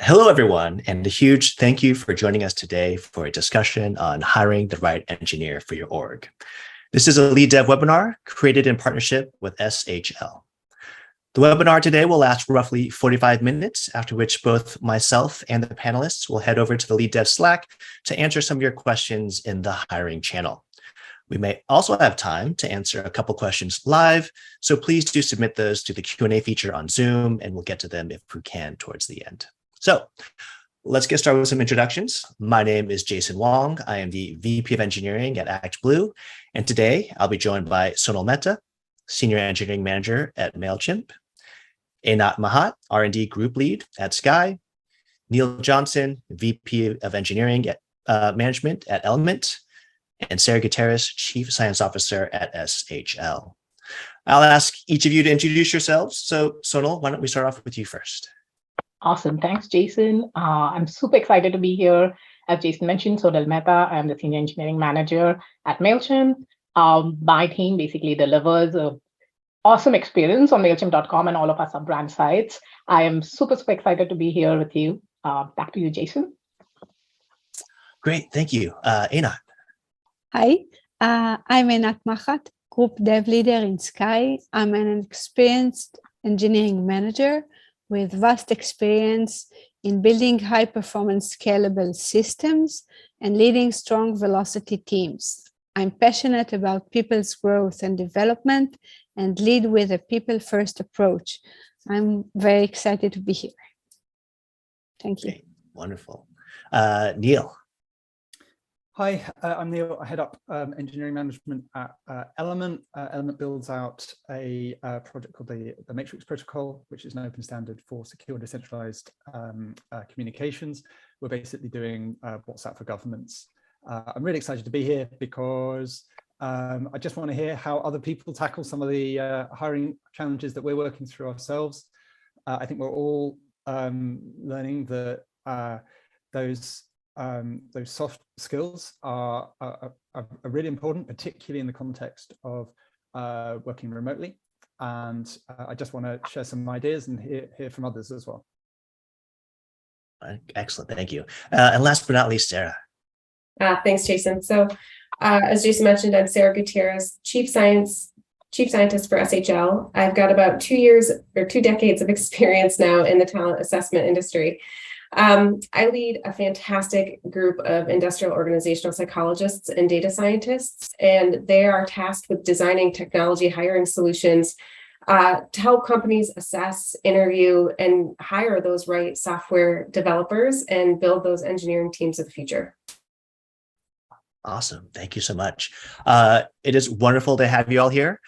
Hello, everyone, and a huge thank you for joining us today for a discussion on hiring the right engineer for your org. This is a LeadDev webinar created in partnership with SHL. The webinar today will last roughly 45 minutes, after which both myself and the panelists will head over to the LeadDev Slack to answer some of your questions in the hiring channel. We may also have time to answer a couple questions live, so please do submit those to the Q&A feature on Zoom, and we'll get to them if we can towards the end. So let's get started with some introductions. My name is Jason Wong. I am the VP of Engineering at ActBlue, and today I'll be joined by Sonal Mehta, Senior Engineering Manager at MailChimp, Anat Mahat, R&D Group Lead at Sky, Neil Johnson, VP of Engineering at Management at Element, and Sarah Gutierrez, Chief Science Officer at SHL. I'll ask each of you to introduce yourselves. So Sonal, why don't we start off with you first? Awesome. Thanks, Jason. I'm super excited to be here. As Jason mentioned, Sonal Mehta, I'm the Senior Engineering Manager at MailChimp. My team basically delivers an awesome experience on MailChimp.com and all of our sub-brand sites. I am super excited to be here with you. Back to you, Jason. Great. Thank you. Anat. Hi, I'm Anat Mahat, Group Dev Leader in Sky. I'm an experienced engineering manager with vast experience in building high-performance scalable systems and leading strong velocity teams. I'm passionate about people's growth and development and lead with a people-first approach. I'm very excited to be here. Thank you. Okay, wonderful. Neil. Hi, I'm Neil. I head up engineering management at Element. Element builds out a project called the Matrix Protocol, which is an open standard for secure decentralized communications. We're basically doing WhatsApp for governments. I'm really excited to be here because I just want to hear how other people tackle some of the hiring challenges that we're working through ourselves. I think we're all learning that those soft skills are really important, particularly in the context of working remotely. And I just want to share some ideas and hear from others as well. Excellent, thank you. And last but not least, Sarah. Thanks, Jason. So as Jason mentioned, I'm Sarah Gutierrez, Chief Scientist for SHL. I've got about 2 decades of experience now in the talent assessment industry. I lead a fantastic group of industrial organizational psychologists and data scientists, and they are tasked with designing technology hiring solutions to help companies assess, interview, and hire those right software developers and build those engineering teams of the future. Awesome. Thank you so much. It is wonderful to have you all here.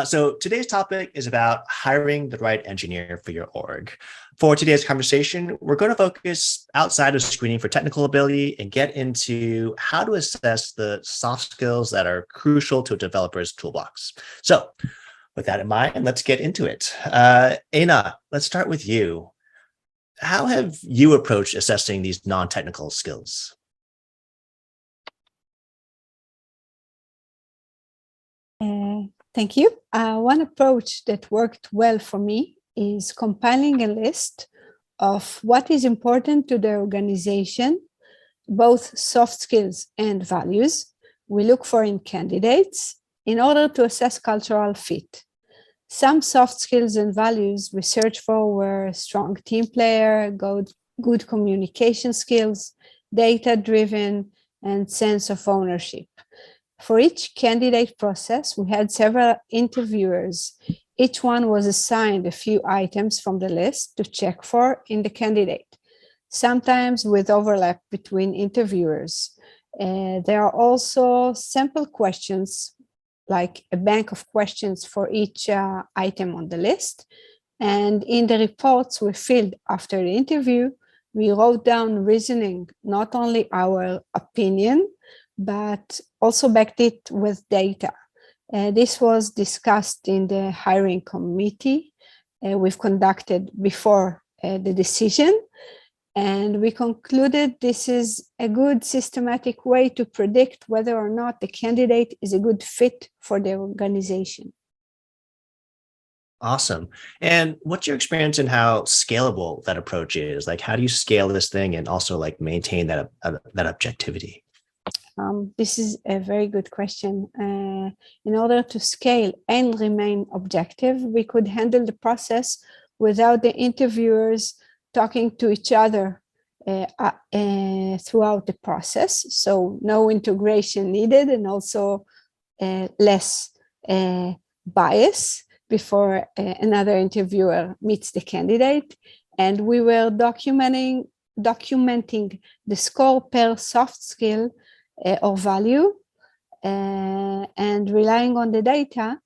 So today's topic is about hiring the right engineer for your org. For today's conversation, we're going to focus outside of screening for technical ability and get into how to assess the soft skills that are crucial to a developer's toolbox. So with that in mind, let's get into it. Anat, let's start with you. How have you approached assessing these non-technical skills? Thank you. One approach that worked well for me is compiling a list of what is important to the organization, both soft skills and values we look for in candidates in order to assess cultural fit. Some soft skills and values we searched for were strong team player, good communication skills, data-driven, and sense of ownership. For each candidate process, we had several interviewers. Each one was assigned a few items from the list to check for in the candidate, sometimes with overlap between interviewers. There are also sample questions, like a bank of questions for each item on the list. And in the reports we filled after the interview, we wrote down reasoning, not only our opinion, but also backed it with data. This was discussed in the hiring committee we've conducted before the decision, and we concluded this is a good systematic way to predict whether or not the candidate is a good fit for the organization. Awesome. And what's your experience in how scalable that approach is? Like, how do you scale this thing and also like maintain that objectivity? This is a very good question. In order to scale and remain objective, we could handle the process without the interviewers talking to each other throughout the process. So no integration needed, and also less bias before another interviewer meets the candidate. And we were documenting the score per soft skill or value, and relying on the data.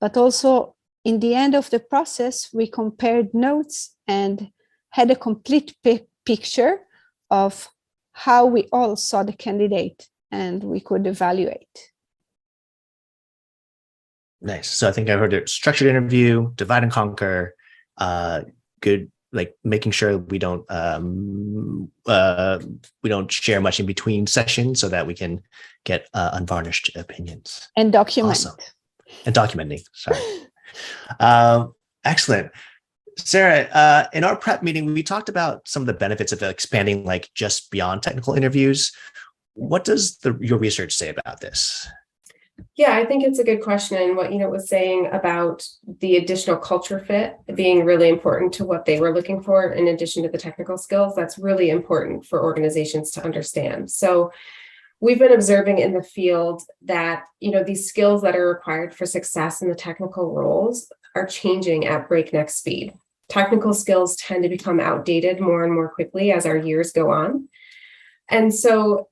But also in the end of the process, we compared notes and had a complete picture of how we all saw the candidate, and we could evaluate. Nice. So I think I heard it: structured interview, divide and conquer, good, like making sure we don't share much in between sessions so that we can get unvarnished opinions. And document. Awesome. And documenting. Sorry. Excellent. Sarah, in our prep meeting, we talked about some of the benefits of expanding like just beyond technical interviews. What does your research say about this? Yeah, I think it's a good question. And what Enid was saying about the additional culture fit being really important to what they were looking for, in addition to the technical skills, that's really important for organizations to understand. So we've been observing in the field that, these skills that are required for success in the technical roles are changing at breakneck speed. Technical skills tend to become outdated more and more quickly as our years go on. And so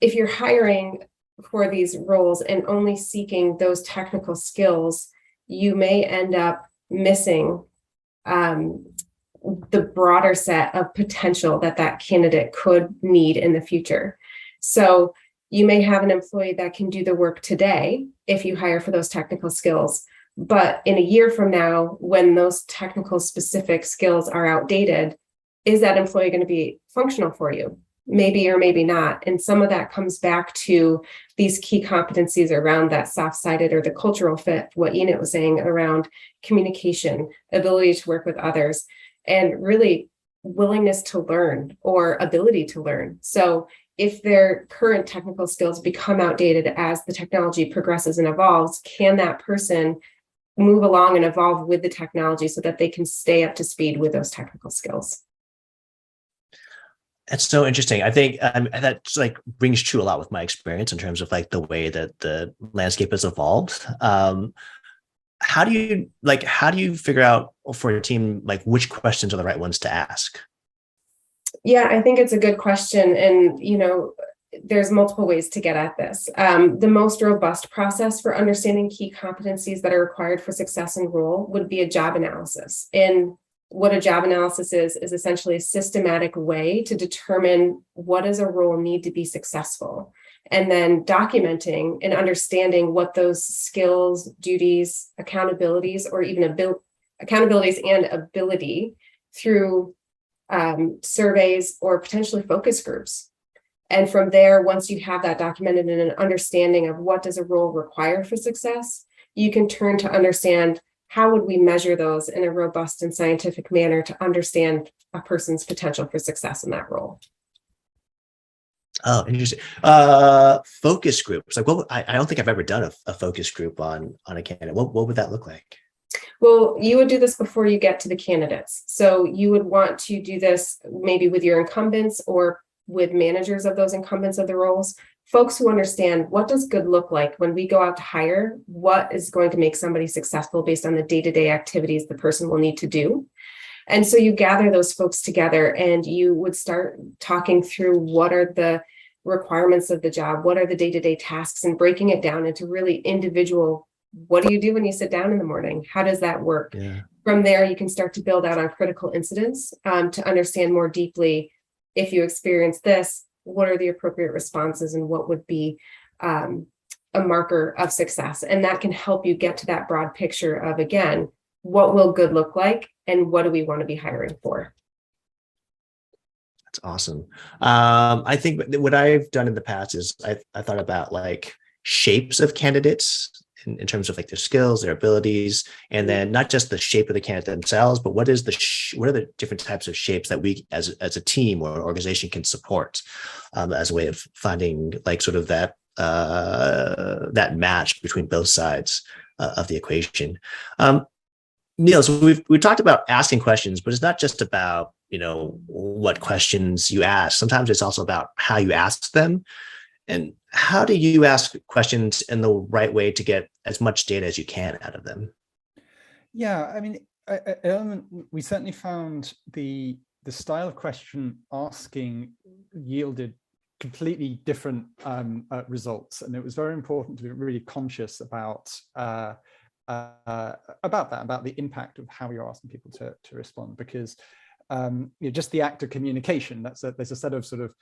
if you're hiring for these roles and only seeking those technical skills, you may end up missing the broader set of potential that candidate could need in the future. So you may have an employee that can do the work today if you hire for those technical skills, but in a year from now, when those technical specific skills are outdated, is that employee going to be functional for you? Maybe or maybe not. And some of that comes back to these key competencies around that soft-sided or the cultural fit, what Enid was saying around communication, ability to work with others, and really willingness to learn or ability to learn. So if their current technical skills become outdated as the technology progresses and evolves, can that person move along and evolve with the technology so that they can stay up to speed with those technical skills? That's so interesting. I think that like rings true a lot with my experience in terms of like the way that the landscape has evolved. How do you figure out for a team like which questions are the right ones to ask? Yeah, I think it's a good question. And, there's multiple ways to get at this. The most robust process for understanding key competencies that are required for success in role would be a job analysis. And what a job analysis is essentially a systematic way to determine what does a role need to be successful, and then documenting and understanding what those skills, duties, accountabilities, or even accountabilities and ability through surveys or potentially focus groups. And from there, once you have that documented and an understanding of what does a role require for success, you can turn to understand how would we measure those in a robust and scientific manner to understand a person's potential for success in that role. Oh, interesting. Focus groups. Like, I don't think I've ever done a focus group on a candidate. What would that look like? Well, you would do this before you get to the candidates. So you would want to do this maybe with your incumbents or with managers of those incumbents of the roles, folks who understand what does good look like when we go out to hire, what is going to make somebody successful based on the day-to-day activities the person will need to do. And so you gather those folks together and you would start talking through what are the requirements of the job, what are the day-to-day tasks, and breaking it down into really individual, what do you do when you sit down in the morning? How does that work? Yeah. From there, you can start to build out on critical incidents to understand more deeply, if you experience this, what are the appropriate responses and what would be a marker of success? And that can help you get to that broad picture of, again, what will good look like and what do we want to be hiring for? That's awesome. I think what I've done in the past is I thought about like shapes of candidates in terms of like their skills, their abilities, and then not just the shape of the candidate themselves, but what are the different types of shapes that we as a team or organization can support as a way of finding like sort of that match between both sides of the equation. Neil, so we've talked about asking questions, but it's not just about, what questions you ask. Sometimes it's also about how you ask them. And how do you ask questions in the right way to get as much data as you can out of them? Yeah, I mean, at Element, we certainly found the style of question asking yielded completely different results, and it was very important to be really conscious about the impact of how you're asking people to respond, because just the act of communication, there's a set of sort of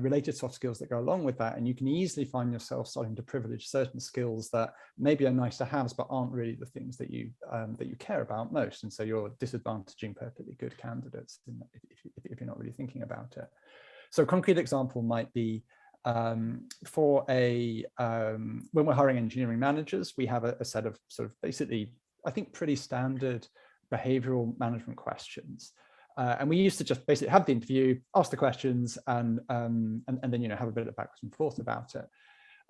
related soft skills that go along with that, and you can easily find yourself starting to privilege certain skills that maybe are nice to have but aren't really the things that you care about most, and so you're disadvantaging perfectly good candidates if you're not really thinking about it. So a concrete example might be when we're hiring engineering managers, we have a set of sort of basically, I think, pretty standard behavioral management questions. And we used to just basically have the interview, ask the questions, and then have a bit of backwards and forth about it.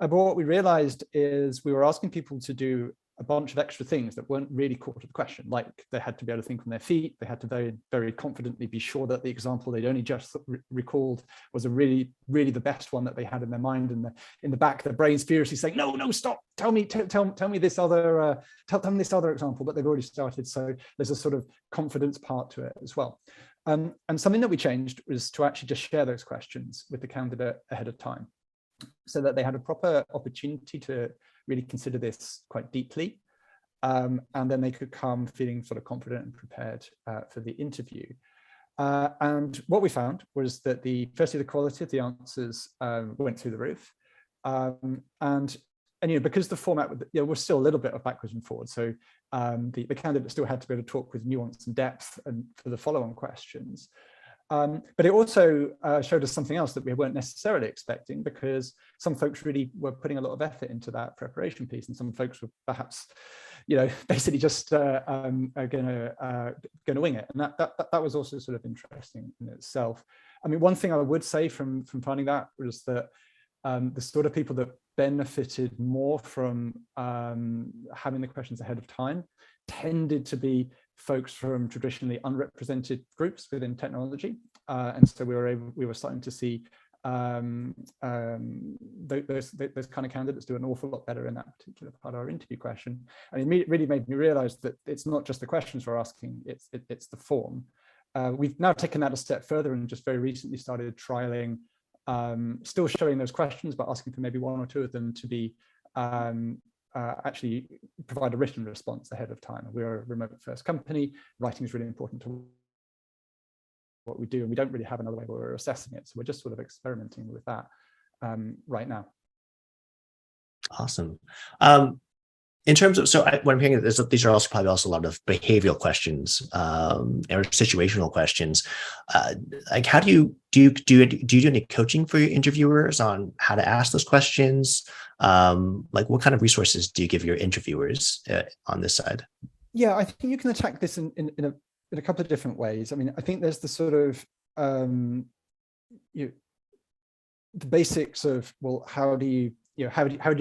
But what we realized is we were asking people to do a bunch of extra things that weren't really core to the question. Like they had to be able to think on their feet. They had to very, very confidently be sure that the example they'd only just recalled was a really, really the best one that they had in their mind. And in the back, their brain's furiously saying, "No, stop! Tell me this other tell me this other example." But they've already started, so there's a sort of confidence part to it as well. And something that we changed was to actually just share those questions with the candidate ahead of time, so that they had a proper opportunity to really consider this quite deeply. And then they could come feeling sort of confident and prepared for the interview. And what we found was that the quality of the answers went through the roof. And because the format was still a little bit of backwards and forwards, so the candidate still had to be able to talk with nuance and depth and for the follow-on questions. But it also showed us something else that we weren't necessarily expecting, because some folks really were putting a lot of effort into that preparation piece, and some folks were perhaps, basically just going to wing it, and that was also sort of interesting in itself. I mean, one thing I would say from finding that was that the sort of people that benefited more from having the questions ahead of time tended to be folks from traditionally unrepresented groups within technology, and so we were starting to see those kind of candidates do an awful lot better in that particular part of our interview question. And it really made me realize that it's not just the questions we're asking, it's the form. We've now taken that a step further and just very recently started trialing, still showing those questions, but asking for maybe one or two of them to be actually provide a written response ahead of time. We're a remote first company. Writing is really important to what we do, and we don't really have another way where we're assessing it. So we're just sort of experimenting with that right now. Awesome. In terms of, what I'm hearing is that these are probably also a lot of behavioral questions or situational questions. Like, how do you do any coaching for your interviewers on how to ask those questions? Like, what kind of resources do you give your interviewers on this side? Yeah, I think you can attack this in a couple of different ways. I mean, I think there's the sort of the basics of, well, how do you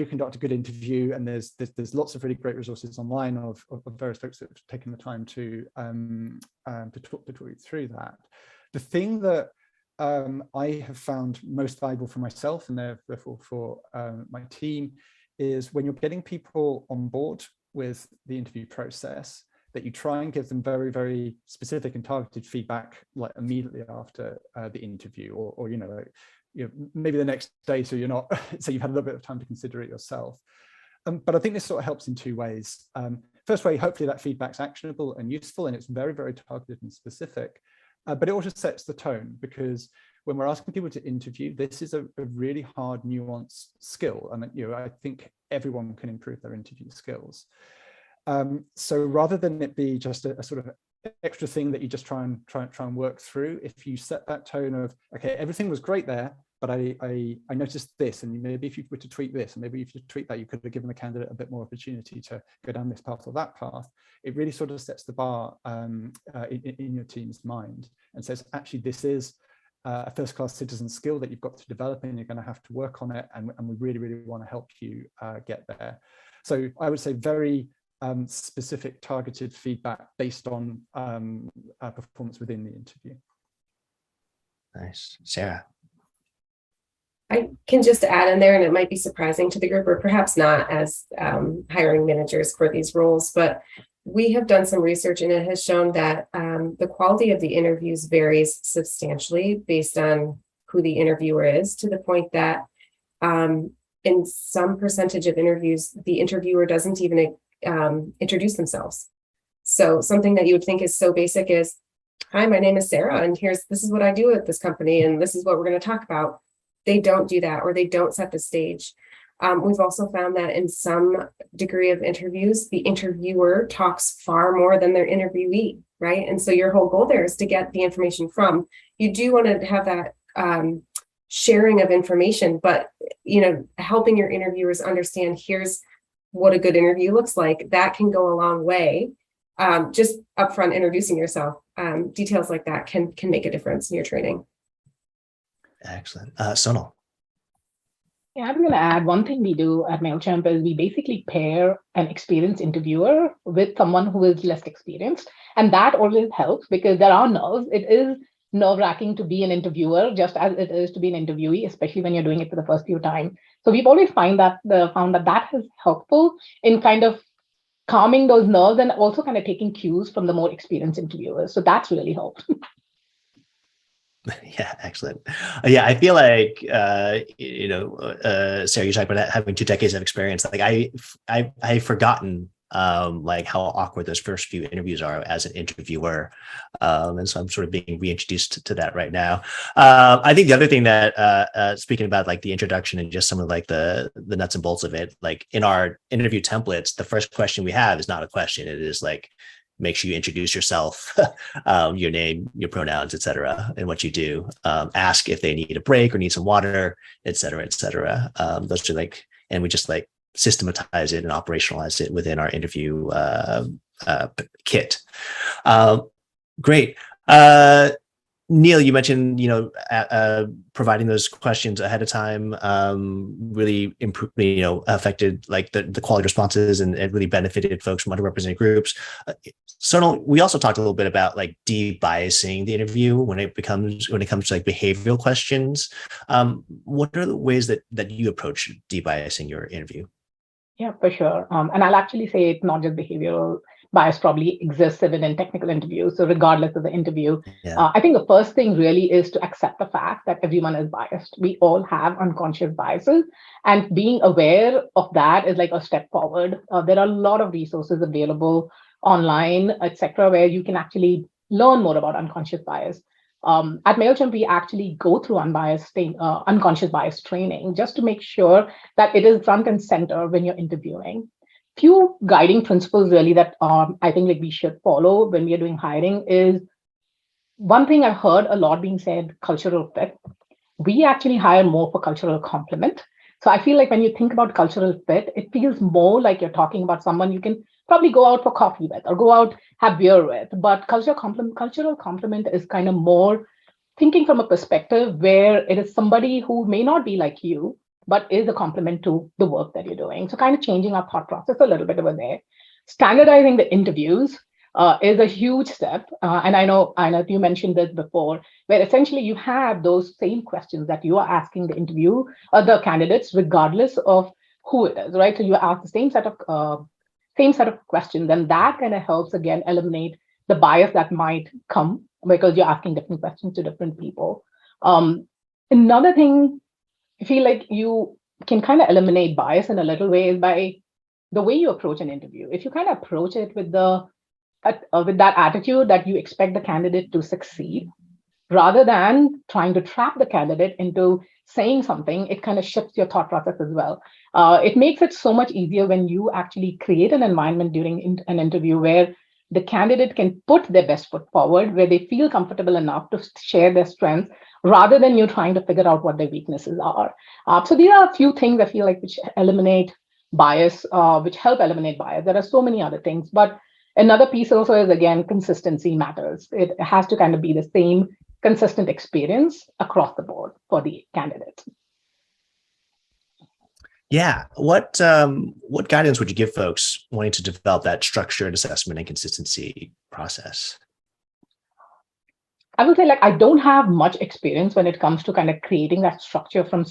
conduct a good interview? And there's lots of really great resources online of various folks that have taken the time to talk you through that. The thing that I have found most valuable for myself, and therefore for my team, is when you're getting people on board with the interview process, that you try and give them very, very specific and targeted feedback, like immediately after the interview, or maybe the next day, so you're not, so you've had a little bit of time to consider it yourself. But I think this sort of helps in two ways. First way, hopefully that feedback's actionable and useful, and it's very, very targeted and specific. But it also sets the tone, because when we're asking people to interview, this is a really hard, nuanced skill, and I think everyone can improve their interview skills. So rather than it be just a sort of extra thing that you just try and work through, if you set that tone of, okay, everything was great there, but I noticed this, and maybe if you were to tweak this, and maybe if you tweak that, you could have given the candidate a bit more opportunity to go down this path or that path. It really sort of sets the bar in your team's mind and says, actually, this is a first-class citizen skill that you've got to develop, and you're going to have to work on it, and we really, really want to help you get there. So I would say very specific, targeted feedback based on performance within the interview. Nice. Sarah. I can just add in there, and it might be surprising to the group, or perhaps not as hiring managers for these roles, but we have done some research, and it has shown that the quality of the interviews varies substantially based on who the interviewer is, to the point that in some percentage of interviews, the interviewer doesn't even introduce themselves. So something that you would think is so basic is, hi, my name is Sarah, and this is what I do at this company, and this is what we're going to talk about. They don't do that, or they don't set the stage. We've also found that in some degree of interviews, the interviewer talks far more than their interviewee, right? And so your whole goal there is to get the information from. You do want to have that sharing of information, but helping your interviewers understand, here's what a good interview looks like. That can go a long way. Just upfront introducing yourself, details like that can make a difference in your training. Excellent. Sonal. Yeah, I'm going to add one thing we do at MailChimp is we basically pair an experienced interviewer with someone who is less experienced. And that always helps because there are nerves. It is nerve-wracking to be an interviewer, just as it is to be an interviewee, especially when you're doing it for the first few times. So we've always found that is helpful in kind of calming those nerves and also kind of taking cues from the more experienced interviewers. So that's really helped. Yeah, excellent. Yeah, I feel like Sarah, you talked about having 2 decades of experience. Like I've forgotten like how awkward those first few interviews are as an interviewer, and so I'm sort of being reintroduced to that right now. I think the other thing that speaking about like the introduction and just some of like the nuts and bolts of it, like in our interview templates, the first question we have is not a question. It is like, make sure you introduce yourself, your name, your pronouns, et cetera, and what you do. Ask if they need a break or need some water, et cetera, et cetera. Those are like, and we just like systematize it and operationalize it within our interview kit. Great. Neil, you mentioned, providing those questions ahead of time really improved, affected like the quality responses, and it really benefited folks from underrepresented groups. Sonal, we also talked a little bit about like de-biasing the interview when it comes to like behavioral questions. What are the ways that you approach de-biasing your interview? Yeah, for sure. And I'll actually say it's not just behavioral. Bias probably exists even in technical interviews. So regardless of the interview, I think the first thing really is to accept the fact that everyone is biased. We all have unconscious biases, and being aware of that is like a step forward. There are a lot of resources available online, etc., where you can actually learn more about unconscious bias. At MailChimp, we actually go through unconscious bias training just to make sure that it is front and center when you're interviewing. Few guiding principles really that I think like we should follow when we are doing hiring is, one thing I've heard a lot being said, cultural fit. We actually hire more for cultural complement. So I feel like when you think about cultural fit, it feels more like you're talking about someone you can probably go out for coffee with or go out, have beer with. But cultural complement is kind of more thinking from a perspective where it is somebody who may not be like you, but is a complement to the work that you're doing. So kind of changing our thought process a little bit over there. Standardizing the interviews is a huge step. And I know you mentioned this before, where essentially you have those same questions that you are asking the the candidates, regardless of who it is, right? So you ask the same set of questions, and that kind of helps, again, eliminate the bias that might come because you're asking different questions to different people. Another thing, I feel like you can kind of eliminate bias in a little way is by the way you approach an interview. If you kind of approach it with that attitude that you expect the candidate to succeed, rather than trying to trap the candidate into saying something, it kind of shifts your thought process as well. It makes it so much easier when you actually create an environment during an interview where the candidate can put their best foot forward, where they feel comfortable enough to share their strengths, rather than you trying to figure out what their weaknesses are. So these are a few things I feel like which eliminate bias, which help eliminate bias. There are so many other things, but another piece also is, again, consistency matters. It has to kind of be the same consistent experience across the board for the candidates. Yeah. What guidance would you give folks wanting to develop that structured assessment and consistency process? I would say, like, I don't have much experience when it comes to kind of creating that structure from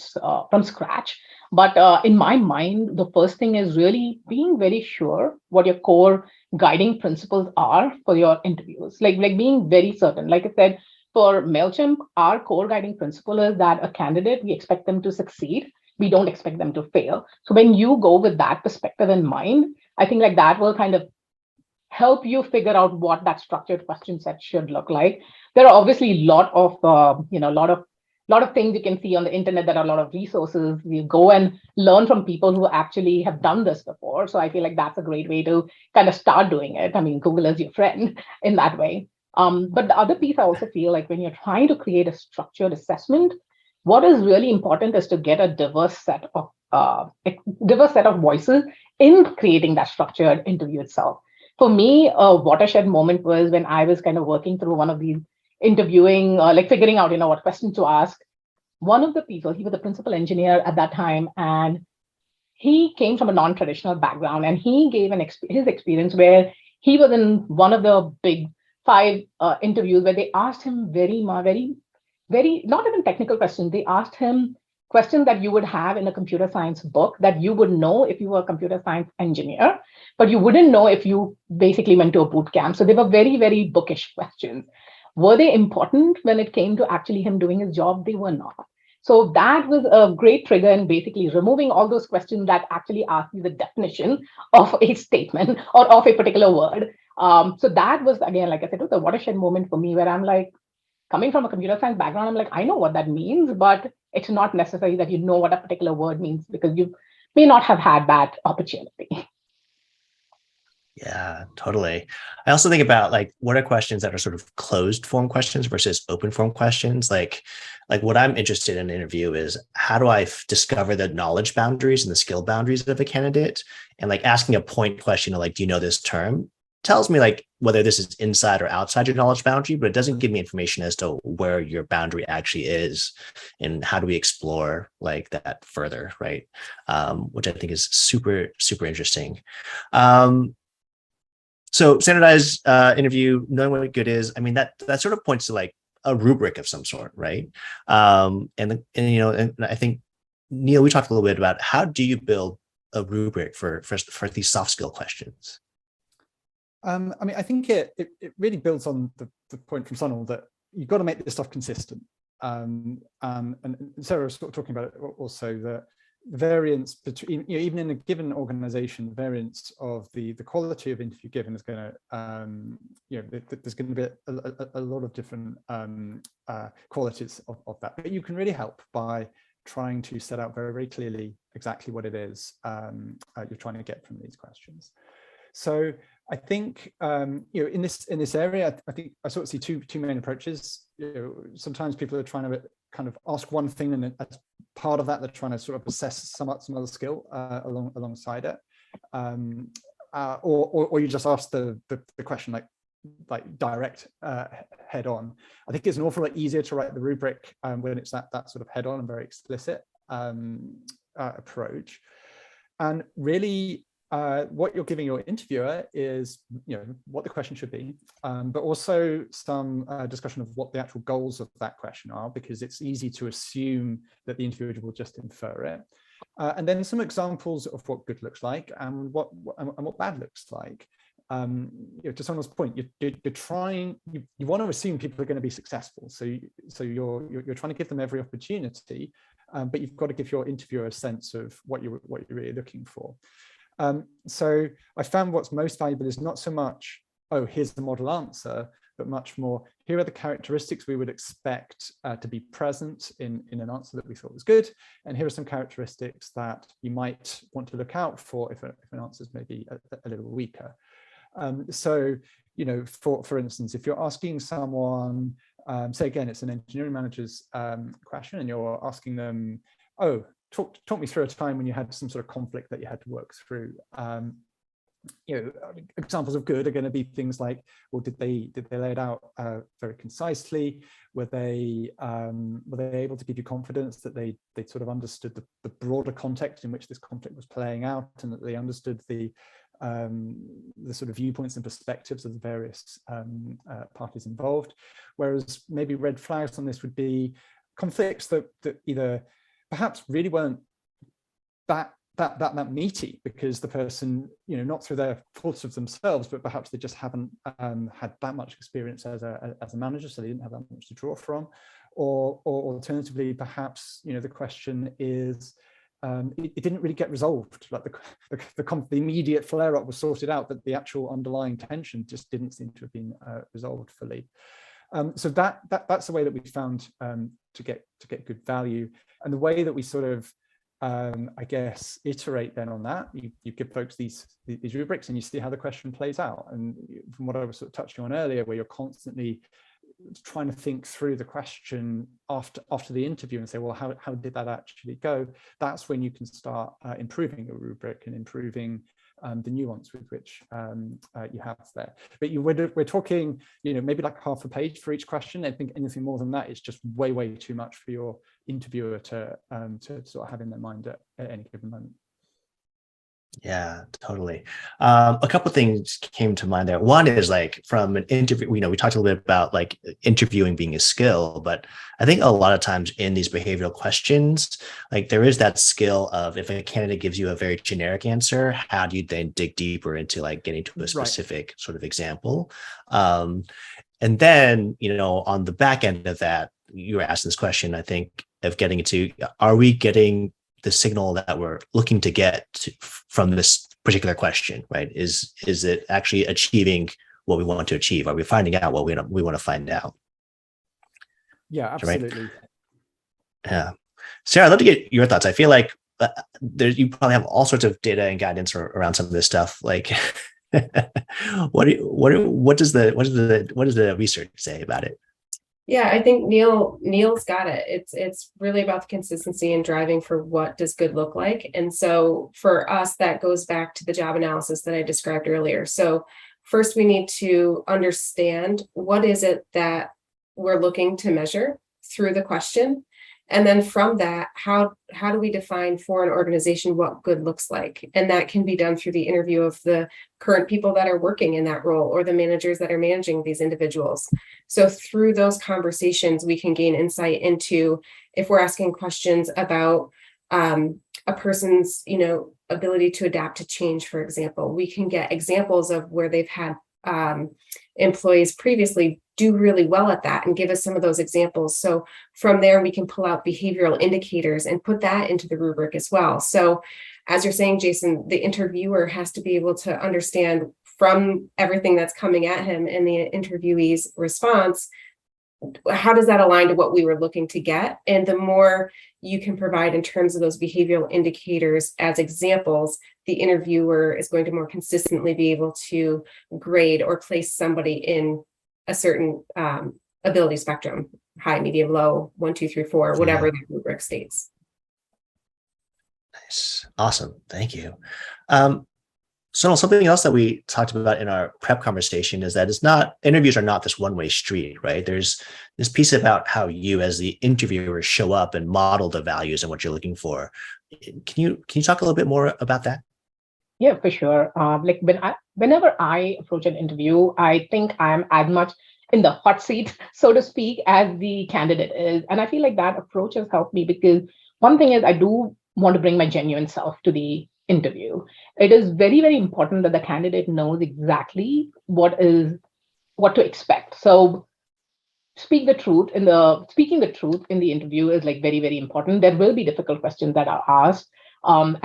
scratch. But in my mind, the first thing is really being very sure what your core guiding principles are for your interviews. Like being very certain. Like I said, for MailChimp, our core guiding principle is that a candidate, we expect them to succeed. We don't expect them to fail. So when you go with that perspective in mind, I think like that will kind of help you figure out what that structured question set should look like. There are obviously a lot of things you can see on the internet. There are a lot of resources. You go and learn from people who actually have done this before. So I feel like that's a great way to kind of start doing it. I mean, Google is your friend in that way. But the other piece I also feel like when you're trying to create a structured assessment, what is really important is to get a diverse set of voices in creating that structured interview itself. For me, a watershed moment was when I was kind of working through one of these interviewing, like figuring out, what questions to ask. One of the people, he was a principal engineer at that time, and he came from a non-traditional background, and he gave his experience where he was in one of the big 5 interviews where they asked him very, not even technical questions. They asked him questions that you would have in a computer science book that you would know if you were a computer science engineer, but you wouldn't know if you basically went to a boot camp. So they were very, very bookish questions. Were they important when it came to actually him doing his job? They were not. So that was a great trigger in basically removing all those questions that actually ask you the definition of a statement or of a particular word. So that was, again, like I said, it was a watershed moment for me where I'm like, coming from a computer science background, I'm like, I know what that means, but it's not necessary that you know what a particular word means because you may not have had that opportunity. Yeah, totally. I also think about like what are questions that are sort of closed form questions versus open form questions. Like what I'm interested in an interview is how do I discover the knowledge boundaries and the skill boundaries of a candidate? And like asking a point question of like, do you know this term? Tells me like whether this is inside or outside your knowledge boundary, but it doesn't give me information as to where your boundary actually is and how do we explore like that further, right? Which I think is super, super interesting. So standardized interview, knowing what good is, I mean, that sort of points to like a rubric of some sort, right? And I think, Neil, we talked a little bit about how do you build a rubric for these soft skill questions? I mean, I think it really builds on the point from Sonal that you've got to make this stuff consistent. And Sarah was talking about it also, the variance between, even in a given organization, the variance of the quality of interview given is going to, there's going to be a lot of different qualities of that. But you can really help by trying to set out very, very clearly exactly what it is you're trying to get from these questions. So I think in this area, I think I sort of see two main approaches. Sometimes people are trying to kind of ask one thing, and as part of that, they're trying to sort of assess some other skill alongside it, or you just ask the question like direct head on. I think it's an awful lot easier to write the rubric when it's that sort of head on and very explicit approach, and really. What you're giving your interviewer is, what the question should be, but also some discussion of what the actual goals of that question are, because it's easy to assume that the interviewer will just infer it. And then some examples of what good looks like and what bad looks like. To someone's point, you're trying. You want to assume people are going to be successful, so you're trying to give them every opportunity, but you've got to give your interviewer a sense of what you're really looking for. So I found what's most valuable is not so much, oh, here's the model answer, but much more, here are the characteristics we would expect to be present in an answer that we thought was good. And here are some characteristics that you might want to look out for if an answer is maybe a little weaker. So, for instance, if you're asking someone, say again, it's an engineering manager's question, and you're asking them, oh, talk me through a time when you had some sort of conflict that you had to work through. Examples of good are going to be things like, well, did they lay it out very concisely? Were they able to give you confidence that they sort of understood the broader context in which this conflict was playing out, and that they understood the sort of viewpoints and perspectives of the various parties involved? Whereas maybe red flags on this would be conflicts that either perhaps really weren't that meaty, because the person, not through their faults of themselves, but perhaps they just haven't had that much experience as a manager, so they didn't have that much to draw from. Or alternatively, perhaps the question is it didn't really get resolved. Like the immediate flare-up was sorted out, but the actual underlying tension just didn't seem to have been resolved fully. So that's the way that we found to get good value, and the way that we sort of I guess iterate then on that. You give folks these rubrics, and you see how the question plays out. And from what I was sort of touching on earlier, where you're constantly trying to think through the question after the interview and say, well, how did that actually go? That's when you can start improving your rubric and improving the nuance with which you have there. But we're talking, maybe like half a page for each question. I think anything more than that is just way too much for your interviewer to sort of have in their mind at any given moment. Yeah, totally. A couple of things came to mind there. One is like from an interview, we talked a little bit about like interviewing being a skill, but I think a lot of times in these behavioral questions, like there is that skill of, if a candidate gives you a very generic answer, how do you then dig deeper into like getting to a specific sort of example? And then, on the back end of that, you were asking this question, I think, of getting into, are we getting the signal that we're looking to get from this particular question, right? Is it actually achieving what we want to achieve? Are we finding out what we want to find out? Yeah, absolutely. Right? Yeah. Sarah, I'd love to get your thoughts. I feel like you probably have all sorts of data and guidance around some of this stuff. Like, what does the research say about it? Yeah, I think Neil's got it. It's really about the consistency and driving for what does good look like. And so for us, that goes back to the job analysis that I described earlier. So first, we need to understand what is it that we're looking to measure through the question. And then from that, how do we define for an organization what good looks like? And that can be done through the interview of the current people that are working in that role, or the managers that are managing these individuals. So through those conversations, we can gain insight into, if we're asking questions about a person's, ability to adapt to change, for example, we can get examples of where they've had employees previously do really well at that and give us some of those examples. So from there, we can pull out behavioral indicators and put that into the rubric as well. So as you're saying, Jason, the interviewer has to be able to understand from everything that's coming at him and the interviewee's response, how does that align to what we were looking to get? And the more you can provide in terms of those behavioral indicators as examples, the interviewer is going to more consistently be able to grade or place somebody in a certain ability spectrum, high, medium, low, 1, 2, 3, 4, whatever the rubric states. Nice. Awesome. Thank you. So something else that we talked about in our prep conversation is that interviews are not this one-way street, right? There's this piece about how you as the interviewer show up and model the values and what you're looking for. Can you talk a little bit more about that? Yeah, for sure. Whenever I approach an interview, I think I'm as much in the hot seat, so to speak, as the candidate is. And I feel like that approach has helped me, because one thing is I do want to bring my genuine self to the interview. It is very, very important that the candidate knows exactly what to expect. So speaking the truth in the interview is like very, very important. There will be difficult questions that are asked. And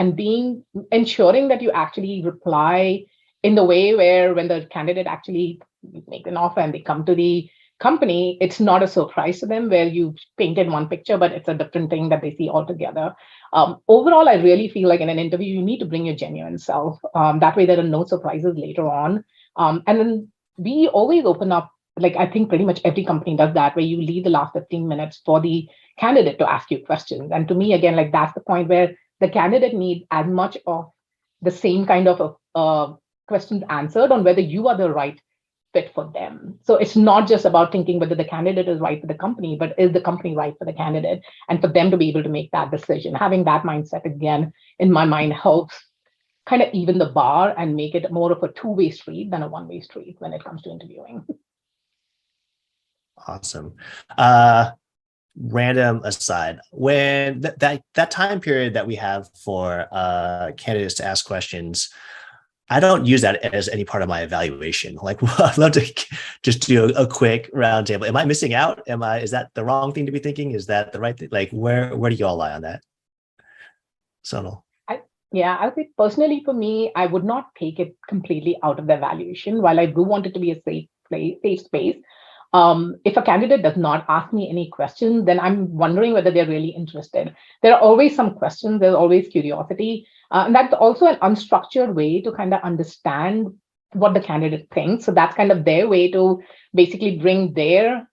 ensuring that you actually reply in the way where when the candidate actually make an offer and they come to the company, it's not a surprise to them where you painted one picture, but it's a different thing that they see altogether. Overall, I really feel like in an interview, you need to bring your genuine self. That way there are no surprises later on. And then we always open up, like I think pretty much every company does that, where you leave the last 15 minutes for the candidate to ask you questions. And to me, again, like that's the point where the candidate needs as much of the same kind of questions answered on whether you are the right fit for them. So it's not just about thinking whether the candidate is right for the company, but is the company right for the candidate? And for them to be able to make that decision. Having that mindset, again, in my mind, helps kind of even the bar and make it more of a two-way street than a one-way street when it comes to interviewing. Awesome. Random aside, when that time period that we have for candidates to ask questions, I don't use that as any part of my evaluation. Like, I'd love to just do a quick roundtable. Am I missing out? Is that the wrong thing to be thinking? Is that the right thing? Like, where do you all lie on that? Sonal. Yeah, I would say personally for me, I would not take it completely out of the evaluation. While I do want it to be a safe space, if a candidate does not ask me any questions, then I'm wondering whether they're really interested. There are always some questions, there's always curiosity. And that's also an unstructured way to kind of understand what the candidate thinks. So that's kind of their way to basically bring their,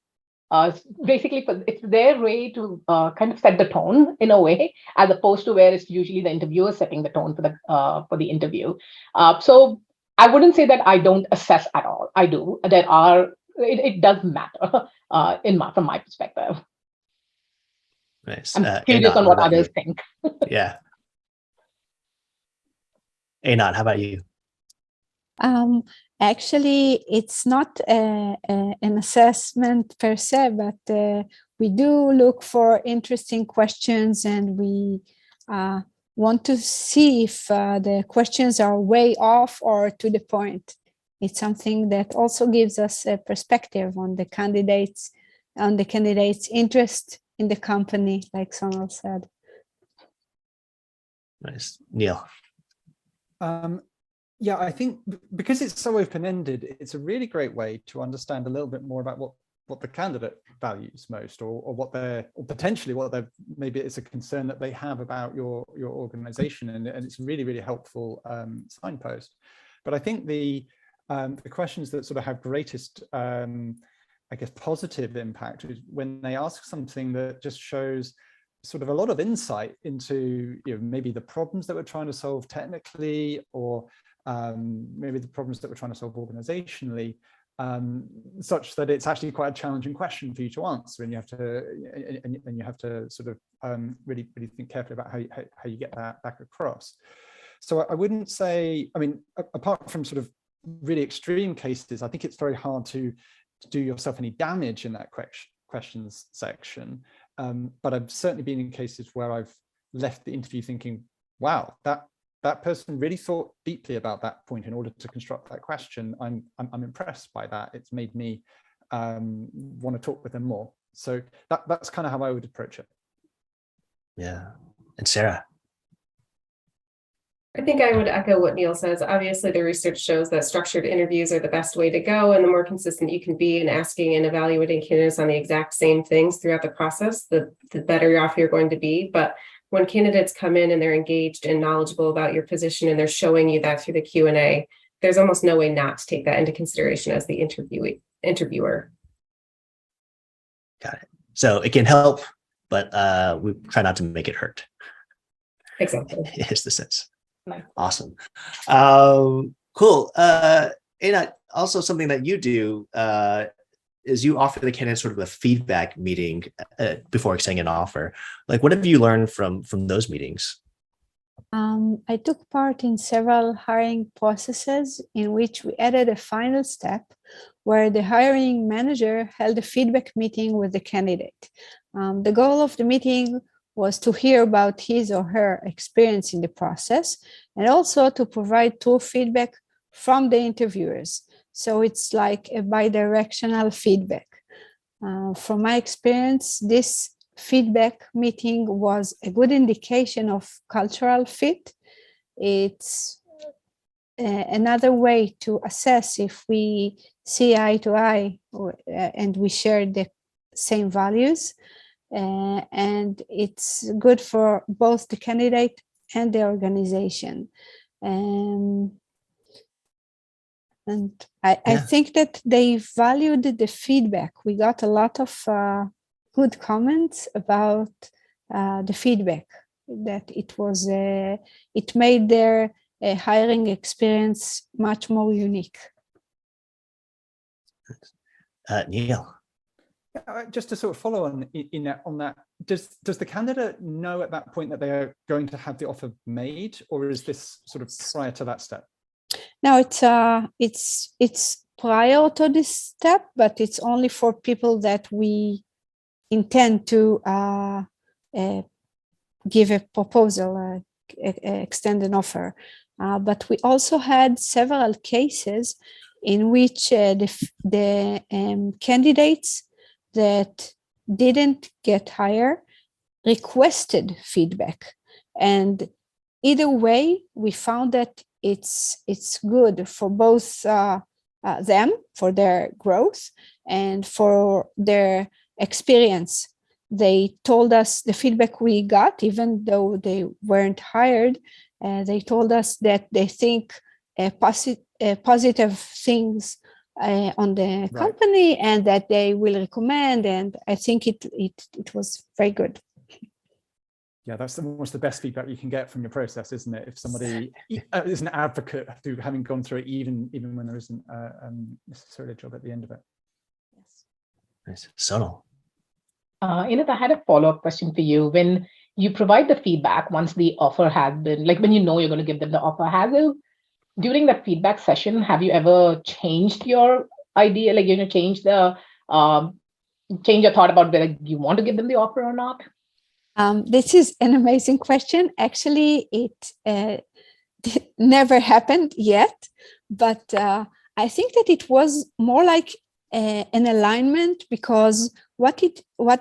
it's their way to kind of set the tone in a way, as opposed to where it's usually the interviewer setting the tone for the interview. So I wouldn't say that I don't assess at all. I do. It does matter from my perspective. Nice. I'm curious on what others think. Yeah. Anand, how about you? Actually, it's not an assessment per se, but we do look for interesting questions, and we want to see if the questions are way off or to the point. It's something that also gives us a perspective on the candidates' interest in the company, like Sonal said. Nice. Neil. Yeah, I think because it's so open-ended, it's a really great way to understand a little bit more about what the candidate values most, or potentially maybe it's a concern that they have about your organization, and it's really, really helpful signpost. But I think the questions that sort of have greatest, I guess, positive impact is when they ask something that just shows sort of a lot of insight into, maybe the problems that we're trying to solve technically, or maybe the problems that we're trying to solve organizationally, such that it's actually quite a challenging question for you to answer, and you have to sort of really, really think carefully about how you get that back across. So I wouldn't say, I mean, apart from sort of really extreme cases, I think it's very hard to do yourself any damage in that questions section. But I've certainly been in cases where I've left the interview thinking, wow, that person really thought deeply about that point in order to construct that question. I'm impressed by that. It's made me want to talk with them more. So that's kind of how I would approach it. Yeah. And Sarah? I think I would echo what Neil says. Obviously, the research shows that structured interviews are the best way to go, and the more consistent you can be in asking and evaluating candidates on the exact same things throughout the process, the better off you're going to be. But when candidates come in and they're engaged and knowledgeable about your position, and they're showing you that through the Q&A, there's almost no way not to take that into consideration as the interviewer. Got it. So it can help, but we try not to make it hurt. Exactly. Is the sense. Nice. Awesome. Cool. And also something that you do is you offer the candidate sort of a feedback meeting before extending an offer. Like, what have you learned from those meetings? I took part in several hiring processes in which we added a final step where the hiring manager held a feedback meeting with the candidate. The goal of the meeting was to hear about his or her experience in the process, and also to provide true feedback from the interviewers. So it's like a bi-directional feedback. From my experience, this feedback meeting was a good indication of cultural fit. It's another way to assess if we see eye to eye and we share the same values. And it's good for both the candidate and the organization. And I think that they valued the feedback. We got a lot of good comments about the feedback, that it made their hiring experience much more unique. Neil. Just to sort of follow on on that, does the candidate know at that point that they are going to have the offer made, or is this sort of prior to that step? No, it's prior to this step, but it's only for people that we intend to give a proposal, extend an offer. But we also had several cases in which the candidates that didn't get hired requested feedback. And either way, we found that it's good for both them, for their growth and for their experience. They told us the feedback we got, even though they weren't hired, they told us that they think positive things on the company and that they will recommend. And I think it was very good. Yeah, that's almost the best feedback you can get from your process, isn't it? If somebody is an advocate through having gone through it, even when there isn't necessarily a job at the end of it. Yes. Nice. Sonal. Enid, I had a follow-up question for you. When you provide the feedback, once the offer has been, like when you know you're going to give them the offer, during that feedback session, have you ever changed your idea, like, change your thought about whether you want to give them the offer or not? This is an amazing question. Actually, it never happened yet, but I think that it was more like an alignment, because what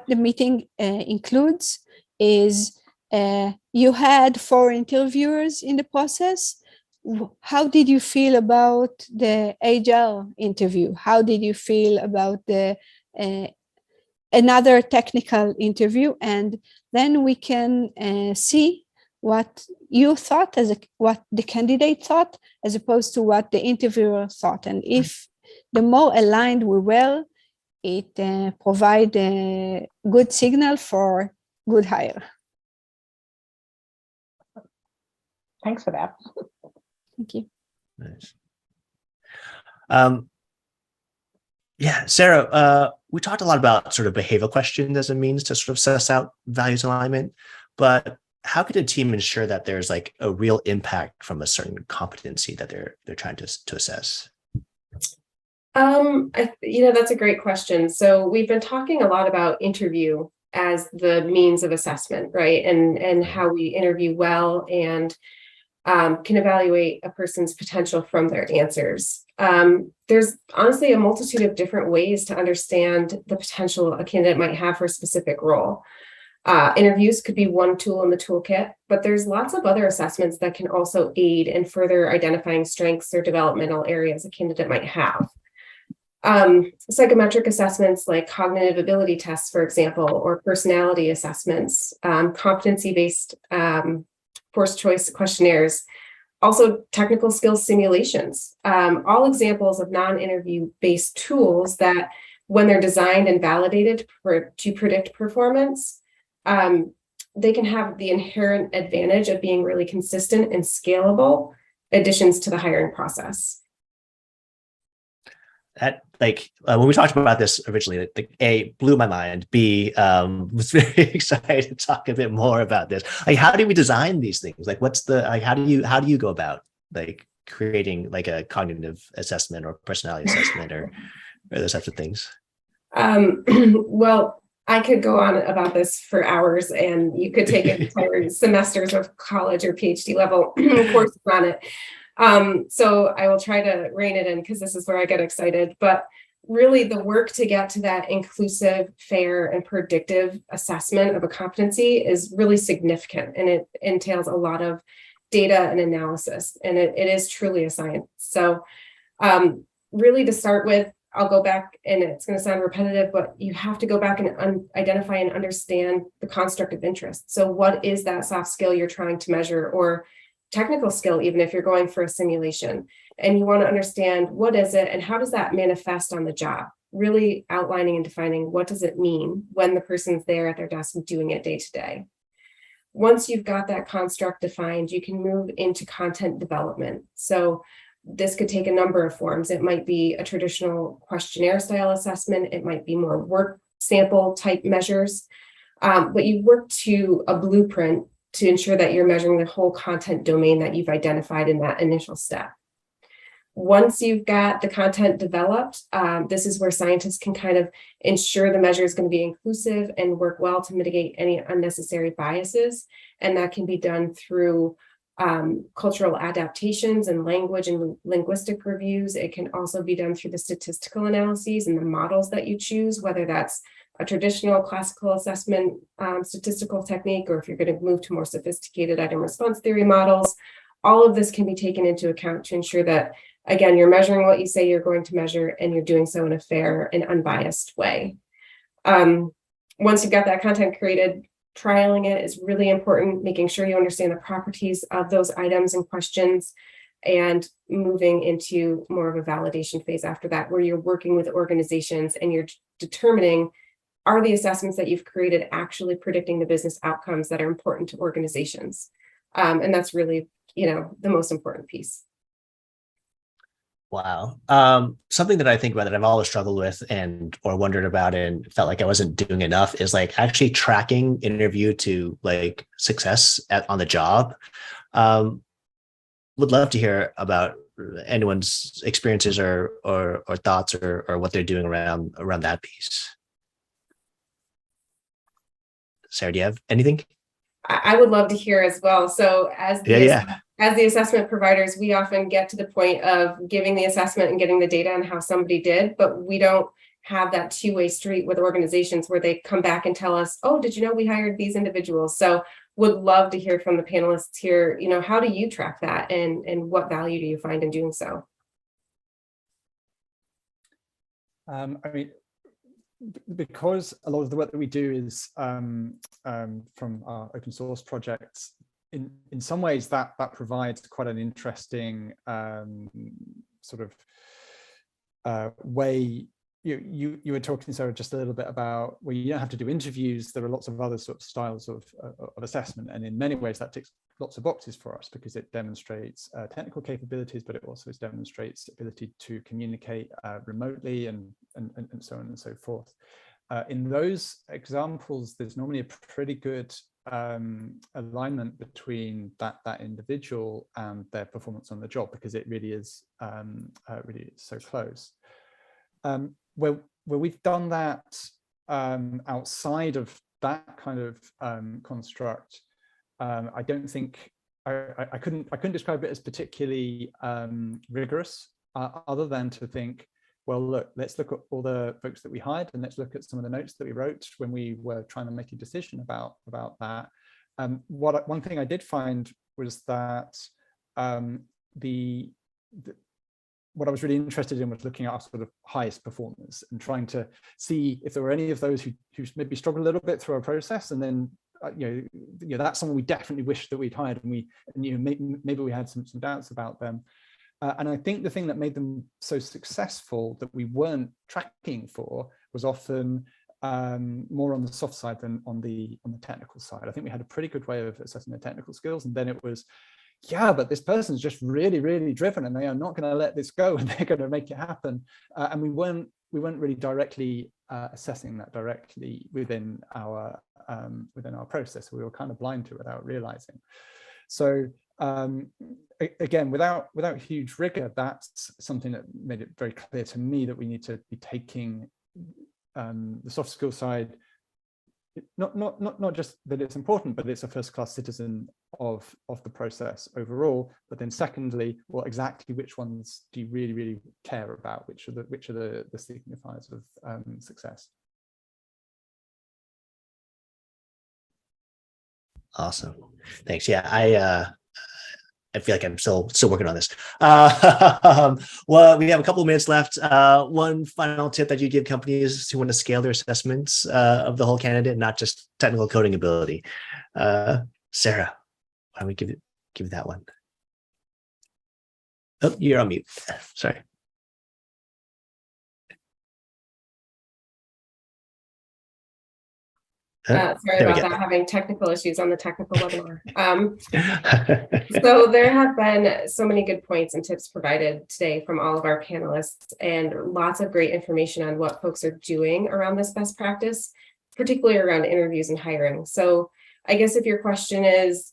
the meeting includes is you had 4 interviewers in the process. How did you feel about the HR interview? How did you feel about the another technical interview? And then we can see what you thought, what the candidate thought, as opposed to what the interviewer thought. And if the more aligned we were, it provide a good signal for good hire. Thanks for that. Thank you. Nice. Yeah, Sarah, we talked a lot about sort of behavioral questions as a means to sort of suss out values alignment, but how could a team ensure that there's like a real impact from a certain competency that they're trying to assess? That's a great question. So we've been talking a lot about interview as the means of assessment, right? And how we interview well and can evaluate a person's potential from their answers. There's honestly a multitude of different ways to understand the potential a candidate might have for a specific role. Interviews could be one tool in the toolkit, but there's lots of other assessments that can also aid in further identifying strengths or developmental areas a candidate might have. Psychometric assessments like cognitive ability tests, for example, or personality assessments, competency-based forced choice questionnaires, also technical skills simulations, all examples of non-interview based tools that, when they're designed and validated to predict performance, they can have the inherent advantage of being really consistent and scalable additions to the hiring process. That, like, when we talked about this originally, A, blew my mind. B, was very excited to talk a bit more about this. Like, how do we design these things? Like, what's the, like, how do you go about like creating like a cognitive assessment or personality assessment or those types of things? Well, I could go on about this for hours, and you could take entire semesters of college or PhD level courses on it. So I will try to rein it in, because this is where I get excited. But really, the work to get to that inclusive, fair, and predictive assessment of a competency is really significant, and it entails a lot of data and analysis, and it is truly a science. So really, to start with, I'll go back, and it's going to sound repetitive, but you have to go back and identify and understand the construct of interest. So what is that soft skill you're trying to measure or technical skill, even if you're going for a simulation, and you want to understand what is it and how does that manifest on the job, really outlining and defining what does it mean when the person's there at their desk doing it day to day. Once you've got that construct defined, you can move into content development. So this could take a number of forms. It might be a traditional questionnaire style assessment. It might be more work sample type measures, but you work to a blueprint to ensure that you're measuring the whole content domain that you've identified in that initial step. Once you've got the content developed, this is where scientists can kind of ensure the measure is going to be inclusive and work well to mitigate any unnecessary biases. And that can be done through cultural adaptations and language and linguistic reviews. It can also be done through the statistical analyses and the models that you choose, whether that's a traditional classical assessment statistical technique, or if you're going to move to more sophisticated item response theory models. All of this can be taken into account to ensure that, again, you're measuring what you say you're going to measure, and you're doing so in a fair and unbiased way. Once you've got that content created, trialing it is really important, making sure you understand the properties of those items and questions, and moving into more of a validation phase after that, where you're working with organizations and you're determining, are the assessments that you've created actually predicting the business outcomes that are important to organizations? And that's really, the most important piece. Wow. Something that I think about that I've always struggled with or wondered about and felt like I wasn't doing enough is like actually tracking interview to like success on the job. Would love to hear about anyone's experiences or thoughts or what they're doing around that piece. Sarah, do you have anything? I would love to hear as well. So as the assessment providers, we often get to the point of giving the assessment and getting the data on how somebody did, but we don't have that two-way street with organizations where they come back and tell us, oh, did you know we hired these individuals? So would love to hear from the panelists here, how do you track that and what value do you find in doing so? Because a lot of the work that we do is from our open source projects, in some ways that provides quite an interesting sort of way. You were talking, Sarah, just a little bit about where you don't have to do interviews. There are lots of other sort of styles of assessment, and in many ways that ticks lots of boxes for us because it demonstrates technical capabilities, but it also demonstrates ability to communicate remotely and so on and so forth. In those examples, there's normally a pretty good alignment between that individual and their performance on the job, because it really is so close. Where we've done that outside of that kind of construct, I don't think I couldn't describe it as particularly rigorous, other than to think, well, look, let's look at all the folks that we hired and let's look at some of the notes that we wrote when we were trying to make a decision about that. One thing I did find was that what I was really interested in was looking at our sort of highest performers and trying to see if there were any of those who maybe struggled a little bit through our process, and then that's someone we definitely wish that we'd hired, and maybe we had some doubts about them. And I think the thing that made them so successful that we weren't tracking for was often more on the soft side than on the technical side. I think we had a pretty good way of assessing their technical skills, and then it was, yeah, but this person's just really, really driven, and they are not going to let this go, and they're going to make it happen. And we weren't really directly assessing that directly within our process. We were kind of blind to it without realizing. So again, without huge rigor, that's something that made it very clear to me that we need to be taking the soft skill side, not just that it's important, but it's a first-class citizen of the process overall. But then secondly, well, exactly which ones do you really, really care about? Which are the signifiers of success? Awesome, thanks. Yeah, I feel like I'm still working on this. Well, we have a couple of minutes left. One final tip that you give companies who want to scale their assessments of the whole candidate, not just technical coding ability. Sarah, why don't we give that one? Oh, you're on mute. Sorry. Sorry There we about go. that, having technical issues on the technical webinar. So there have been so many good points and tips provided today from all of our panelists, and lots of great information on what folks are doing around this best practice, particularly around interviews and hiring. So I guess if your question is,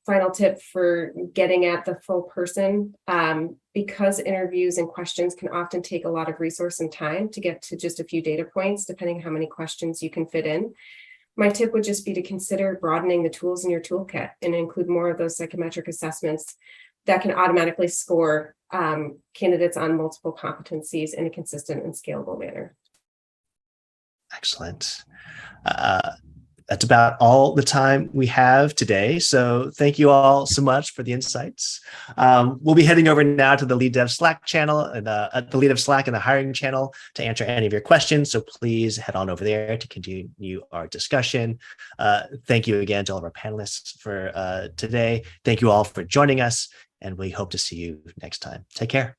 final tip for getting at the full person, because interviews and questions can often take a lot of resource and time to get to just a few data points, depending how many questions you can fit in. My tip would just be to consider broadening the tools in your toolkit and include more of those psychometric assessments that can automatically score candidates on multiple competencies in a consistent and scalable manner. Excellent. That's about all the time we have today. So thank you all so much for the insights. We'll be heading over now to the LeadDev Slack channel and the LeadDev Slack and the hiring channel to answer any of your questions. So please head on over there to continue our discussion. Thank you again to all of our panelists for today. Thank you all for joining us, and we hope to see you next time. Take care.